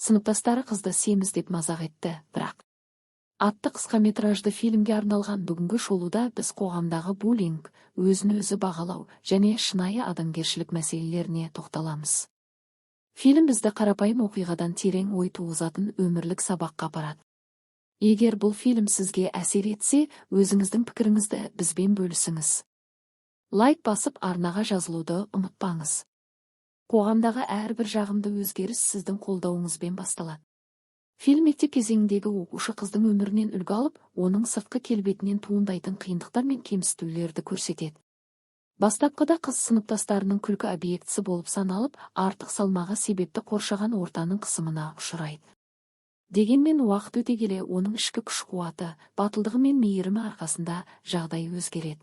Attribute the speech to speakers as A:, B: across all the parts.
A: Сыныптастары қызды семіз деп мазақ етті, бірақ атты қысқаметражды фильмге арналған бүгінгі шолуда біз қоғамдағы буллинг, өзін-өзі бағалау және шынайы адамгершілік мәселелеріне тоқталамыз. Фильм бізді қарапайым оқиғадан терең ой туғызатын өмірлік сабаққа апарады. Егер бұл фильм сізге әсер етсе, өзіңіздің пікіріңізді бізбен бөлісіңіз. Лайк басып арнаға жазылуды ұмытпаңыз. Қоғамдағы әрбір жағымды өзгеріс сіздің қолдауыңызбен басталады. Фильм мектеп кезеңіндегі оқушы қыздың өмірінен үлгі алып, оның сыртқы келбетінен туындайтын қиындықтар мен кемсітулерді көрсетеді. Бастапқыда қыз сыныптастарының күлкі объектісі болып саналып, артық салмағы себепті қоршаған ортаның қысымына ұшырайды. Дегенмен уақыт өте келе оның ішкі күш-қуаты, батылдығы мен мейірімі арқасында жағдай өзгереді.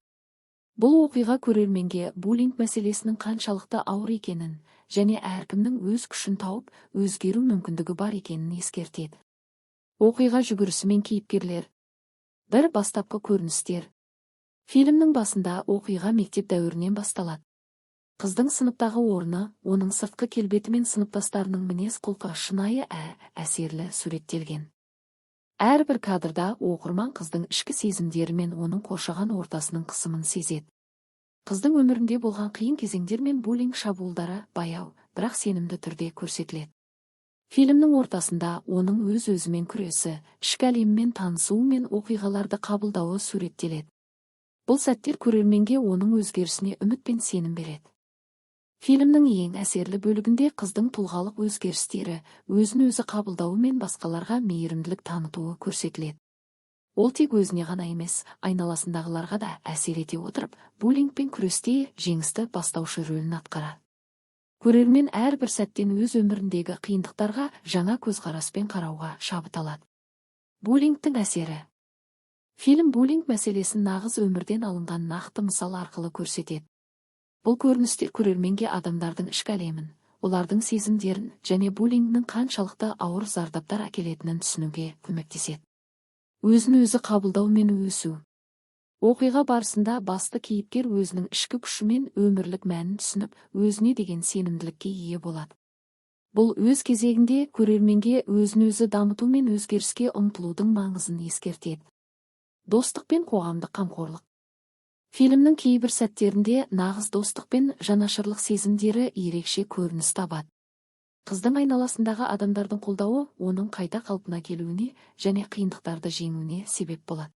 A: Бұл оқиға көрерменге буллинг мәселесінің қаншалықты ауыр екенін және әркімнің өз күшін тауып, өзгеру мүмкіндігі бар екенін ескертеді. Оқиға жүгірісі мен кейіпкерлер. Бір бастапқы көріністер. Фильмнің басында оқиға мектеп дәуірінен басталады. Қыздың сыныптағы орны, оның сыртқы келбеті мен сыныптастарының мінез-құлқы шынайы әсерлі суреттелген. Әрбір кадрда оқырман қыздың ішкі сезімдері мен оның қоршаған ортасының қысымын сезеді. Қыздың өмірінде болған қиын кезеңдер мен буллинг шабуылдары баяу, бірақ сенімді түрде көрсетіледі. Фильмнің ортасында оның өз-өзімен күресі, ішкі әлемімен танысуы мен оқиғаларды қабылдауы суреттеледі. Бұл сәттер көрерменге оның өзгерісіне үміт пен сенім береді. Фильмнің ең әсерлі бөлігінде қыздың тұлғалық өзгерістері, өзін-өзі қабылдауы мен басқаларға мейірімділік танытуы көрсетіледі. Ол тек өзіне ғана емес, айналасындағыларға да әсер ете отырып, буллингпен күресте жеңісті бастаушы рөлін атқарады. Көрермен әрбір сәттен өз өміріндегі қиындықтарға жаңа көзқараспен қарауға шабыт алады. Буллингтің әсері. Фильм буллинг мәселесін нағыз өмірден алынған нақты мысал арқылы көрсетеді. Бұл көріністер көрерменге адамдардың ішкі әлемін, олардың сезімдерін және буллингнің қаншалықты ауыр зардаптар әкелетінін түсінуге көмектеседі. Өзін-өзі қабылдау мен өсу. Оқиға барысында басты кейіпкер өзінің ішкі күші мен өмірлік мәнін түсініп, өзіне деген сенімділікке ие болады. Бұл өз кезегінде көрерменге өзін-өзі дамыту мен өзгеріске ұмтылудың маңызын ескертеді. Достық пен қоғамдық қамқорлық. Фильмнің кейбір сәттерінде нағыз достық пен жанашырлық сезімдері ерекше көрініс табады. Қыздың айналасындағы адамдардың қолдауы оның қайта қалпына келуіне және қиындықтарды жеңуіне себеп болады.